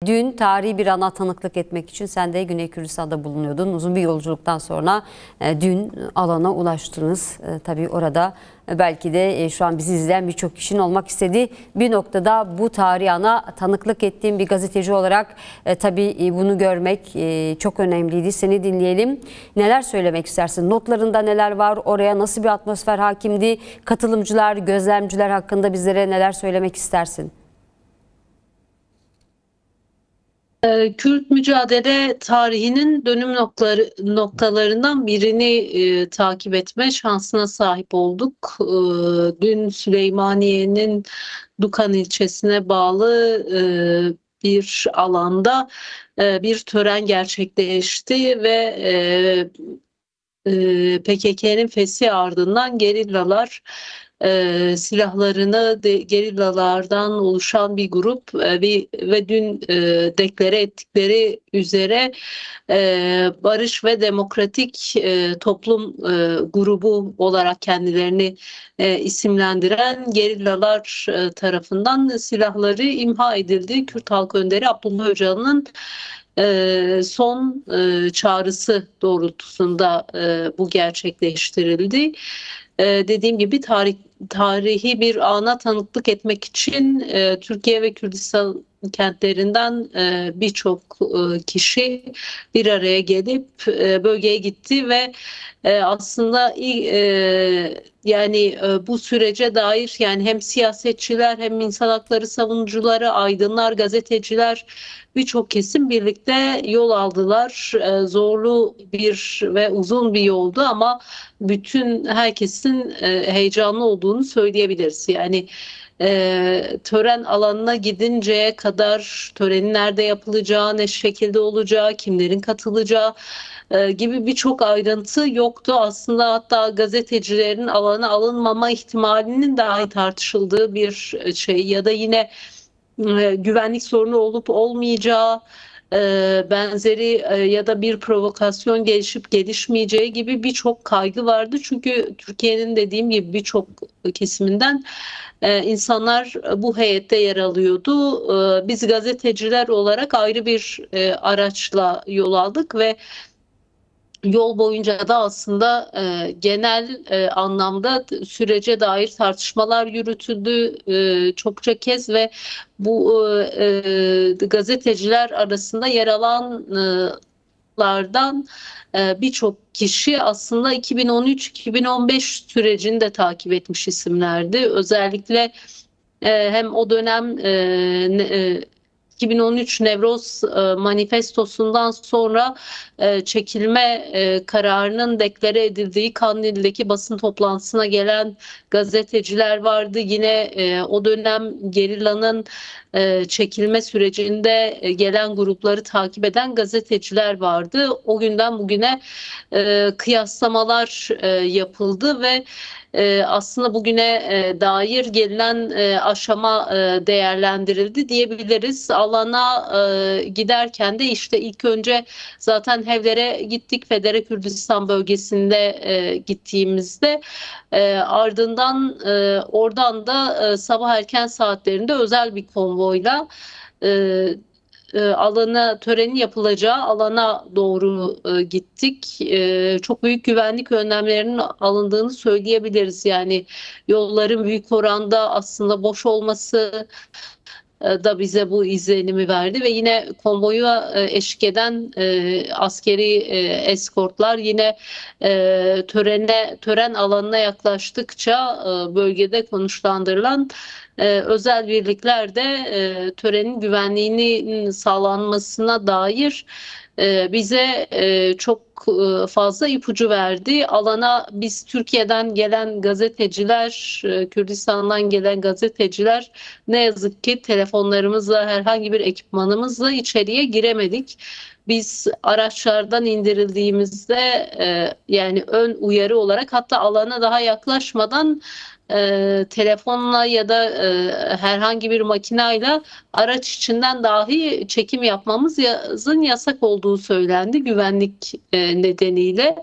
Dün tarihi bir ana tanıklık etmek için sen de Güney Kürdistan'da bulunuyordun. Uzun bir yolculuktan sonra dün alana ulaştınız. Tabii orada belki de şu an bizi izleyen birçok kişinin olmak istediği bir noktada bu tarihi ana tanıklık ettiğim bir gazeteci olarak tabii bunu görmek çok önemliydi. Seni dinleyelim. Neler söylemek istersin? Notlarında neler var? Oraya nasıl bir atmosfer hakimdi? Katılımcılar, gözlemciler hakkında bizlere neler söylemek istersin? Kürt mücadele tarihinin dönüm noktalarından birini takip etme şansına sahip olduk. Dün Süleymaniye'nin Dukan ilçesine bağlı bir alanda bir tören gerçekleşti ve PKK'nın feshi ardından gerillalar silahlarını gerillalardan oluşan bir grup ve dün deklare ettikleri üzere barış ve demokratik toplum grubu olarak kendilerini isimlendiren gerillalar tarafından silahları imha edildi. Kürt Halk Önderi Abdullah Öcalan'ın son çağrısı doğrultusunda bu gerçekleştirildi. Dediğim gibi tarihi bir ana tanıklık etmek için Türkiye ve Kürdistan kentlerinden birçok kişi bir araya gelip bölgeye gitti ve aslında bu sürece dair yani hem siyasetçiler hem insan hakları savunucuları, aydınlar, gazeteciler birçok kesim birlikte yol aldılar. Zorlu bir ve uzun bir yoldu ama bütün herkesin heyecanlı olduğunu söyleyebiliriz. Yani tören alanına gidinceye kadar törenin nerede yapılacağı, ne şekilde olacağı, kimlerin katılacağı gibi birçok ayrıntı yoktu. Aslında hatta gazetecilerin alana alınmama ihtimalinin dahi tartışıldığı bir şey ya da yine güvenlik sorunu olup olmayacağı benzeri ya da bir provokasyon gelişip gelişmeyeceği gibi birçok kaygı vardı. Çünkü Türkiye'nin dediğim gibi birçok kesiminden insanlar bu heyette yer alıyordu. Biz gazeteciler olarak ayrı bir araçla yol aldık ve yol boyunca da aslında genel anlamda sürece dair tartışmalar yürütüldü çokça kez ve bu gazeteciler arasında yer alanlardan birçok kişi aslında 2013-2015 sürecini de takip etmiş isimlerdi. Özellikle hem o dönem 2013 Nevroz manifestosundan sonra çekilme kararının deklare edildiği Kandil'deki basın toplantısına gelen gazeteciler vardı. Yine o dönem gerillanın çekilme sürecinde gelen grupları takip eden gazeteciler vardı. O günden bugüne kıyaslamalar yapıldı ve aslında bugüne dair gelinen aşama değerlendirildi diyebiliriz. Alana giderken de işte ilk önce zaten Hevler'e gittik. Federe Kürdistan bölgesinde gittiğimizde ardından oradan da sabah erken saatlerinde özel bir konvoyla alana törenin yapılacağı alana doğru gittik. Çok büyük güvenlik önlemlerinin alındığını söyleyebiliriz. Yani yolların büyük oranda aslında boş olması da bize bu izlenimi verdi ve yine konvoya eşlik eden askeri eskortlar yine tören alanına yaklaştıkça bölgede konuşlandırılan özel birlikler de törenin güvenliğinin sağlanmasına dair bize çok fazla ipucu verdi. Alana biz Türkiye'den gelen gazeteciler, Kürdistan'dan gelen gazeteciler ne yazık ki telefonlarımızla herhangi bir ekipmanımızla içeriye giremedik. Biz araçlardan indirildiğimizde yani ön uyarı olarak hatta alana daha yaklaşmadan telefonla ya da herhangi bir makinayla araç içinden dahi çekim yapmamızın yasak olduğu söylendi güvenlik nedeniyle.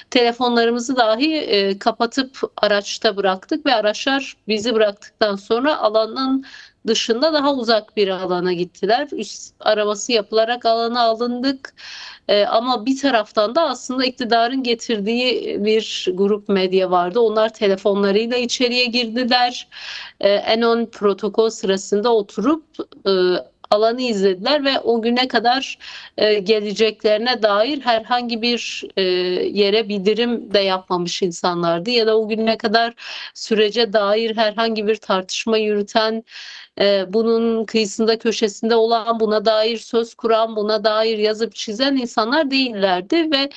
Telefonlarımızı dahi kapatıp araçta bıraktık ve araçlar bizi bıraktıktan sonra alanın dışında daha uzak bir alana gittiler. Üst araması yapılarak alana alındık. Ama bir taraftan da aslında iktidarın getirdiği bir grup medya vardı. Onlar telefonlarıyla içeriye girdiler. En protokol sırasında oturup alanı izlediler ve o güne kadar geleceklerine dair herhangi bir yere bildirim de yapmamış insanlardı ya da o güne kadar sürece dair herhangi bir tartışma yürüten, bunun kıyısında köşesinde olan, buna dair söz kuran, buna dair yazıp çizen insanlar değillerdi ve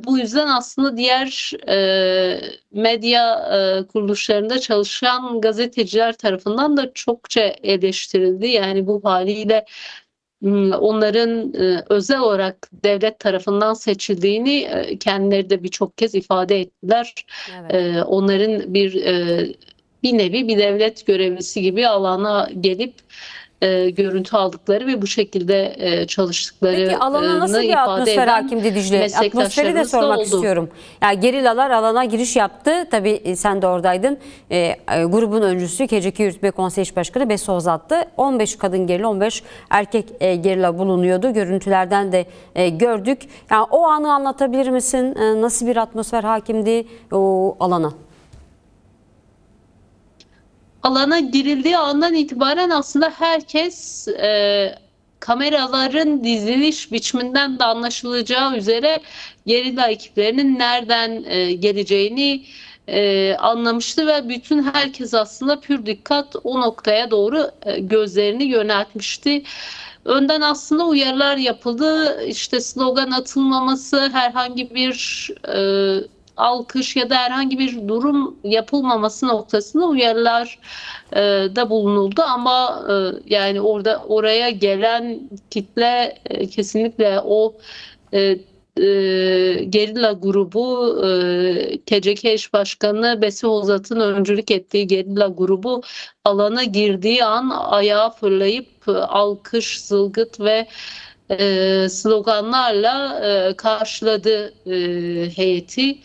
bu yüzden aslında diğer medya kuruluşlarında çalışan gazeteciler tarafından da çokça eleştirildi. Yani bu haliyle onların özel olarak devlet tarafından seçildiğini kendileri de birçok kez ifade ettiler. Evet. Onların bir nevi bir devlet görevlisi gibi alana gelip görüntü aldıkları ve bu şekilde Peki alana çalıştıklarını nasıl bir ifade atmosfer eden hakimdi Dicle? Atmosferi de meslektaşlarımız da sormak oldu. istiyorum. Yani gerillalar alana giriş yaptı. Tabii sen de oradaydın. Grubun öncüsü KCK Yürütme Konseyi İş Başkanı Besi Ozat'tı. 15 kadın gerilla, 15 erkek gerilla bulunuyordu. Görüntülerden de gördük. Yani o anı anlatabilir misin? Nasıl bir atmosfer hakimdi o alana? Alana girildiği andan itibaren aslında herkes kameraların diziliş biçiminden de anlaşılacağı üzere gerilla ekiplerinin nereden geleceğini anlamıştı ve bütün herkes aslında pür dikkat o noktaya doğru gözlerini yöneltmişti. Önden aslında uyarılar yapıldı. İşte slogan atılmaması, herhangi bir alkış ya da herhangi bir durum yapılmaması noktasında uyarılar da bulunuldu ama yani oraya gelen kitle kesinlikle o e, gerilla grubu KCK eş başkanı Besi Ozat'ın öncülük ettiği gerilla grubu alana girdiği an ayağa fırlayıp alkış, zılgıt ve sloganlarla karşıladı heyeti,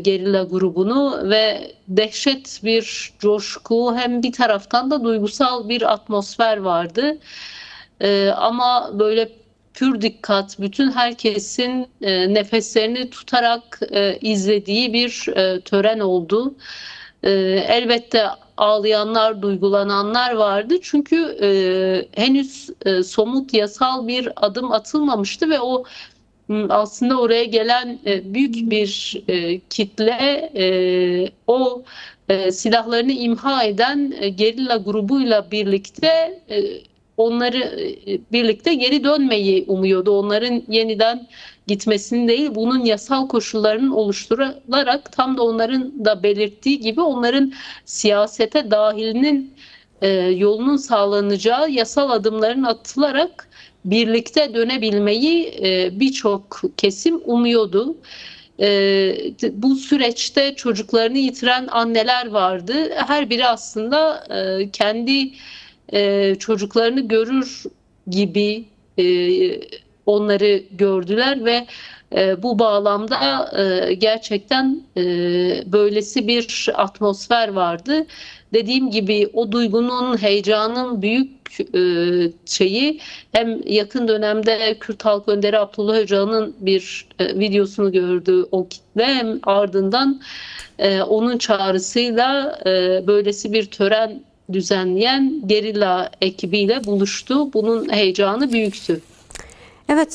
gerilla grubunu ve dehşet bir coşku, hem bir taraftan da duygusal bir atmosfer vardı. Ama böyle pür dikkat, bütün herkesin nefeslerini tutarak izlediği bir tören oldu. Elbette ağlayanlar, duygulananlar vardı. Çünkü henüz somut yasal bir adım atılmamıştı ve aslında oraya gelen büyük bir kitle o silahlarını imha eden gerilla grubuyla birlikte onları birlikte geri dönmeyi umuyordu. Onların yeniden gitmesini değil, bunun yasal koşullarının oluşturularak tam da onların da belirttiği gibi onların siyasete dahilinin yolunun sağlanacağı yasal adımların atılarak birlikte dönebilmeyi birçok kesim umuyordu. Bu süreçte çocuklarını yitiren anneler vardı. Her biri aslında kendi çocuklarını görür gibi e, onları gördüler ve bu bağlamda gerçekten böylesi bir atmosfer vardı. Dediğim gibi o duygunun, heyecanın büyük şeyi, hem yakın dönemde Kürt Halk Önderi Abdullah Öcalan'ın bir videosunu gördü o kitle, hem ardından onun çağrısıyla böylesi bir tören düzenleyen gerilla ekibiyle buluştu. Bunun heyecanı büyüktü. Evet,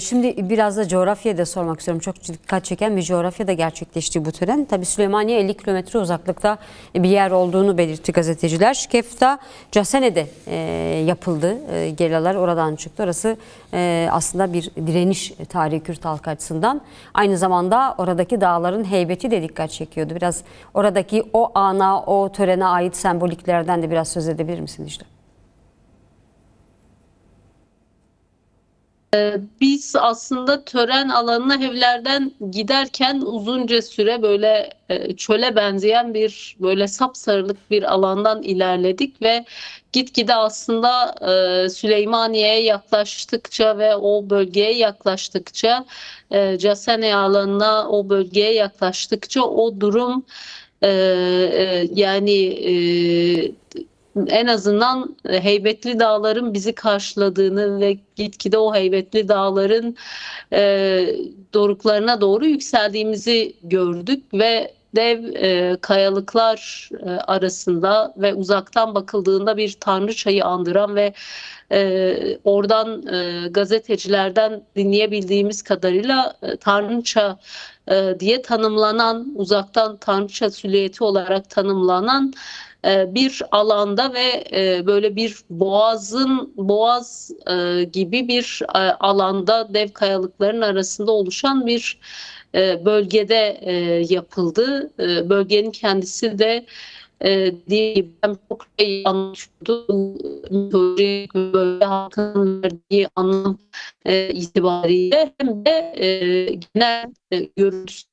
şimdi biraz da coğrafyaya da sormak istiyorum. Çok dikkat çeken bir coğrafyada gerçekleşti bu tören. Tabii Süleymaniye 50 kilometre uzaklıkta bir yer olduğunu belirtti gazeteciler. Şkefta, Casene'de yapıldı. Gerillalar oradan çıktı. Orası aslında bir direniş tarihi Kürt halkı açısından. Aynı zamanda oradaki dağların heybeti de dikkat çekiyordu. Biraz oradaki o ana, o törene ait semboliklerden de biraz söz edebilir misin işte? Biz aslında tören alanına evlerden giderken uzunca süre böyle çöle benzeyen bir böyle sapsarılık bir alandan ilerledik ve gitgide aslında Süleymaniye'ye yaklaştıkça ve o bölgeye yaklaştıkça, Casene alanına, o bölgeye yaklaştıkça o durum yani en azından heybetli dağların bizi karşıladığını ve gitgide o heybetli dağların doruklarına doğru yükseldiğimizi gördük ve dev kayalıklar arasında ve uzaktan bakıldığında bir tanrıçayı andıran ve oradan gazetecilerden dinleyebildiğimiz kadarıyla tanrıça diye tanımlanan, uzaktan tanrıça silüeti olarak tanımlanan bir alanda ve böyle bir boğaz gibi bir alanda dev kayalıkların arasında oluşan bir bölgede yapıldı. Bölgenin kendisi de dediğim gibi hem çok şey anlatıyordu. Mitolojik böyle halkın verdiği anlam itibariyle hem de genel görüntüsü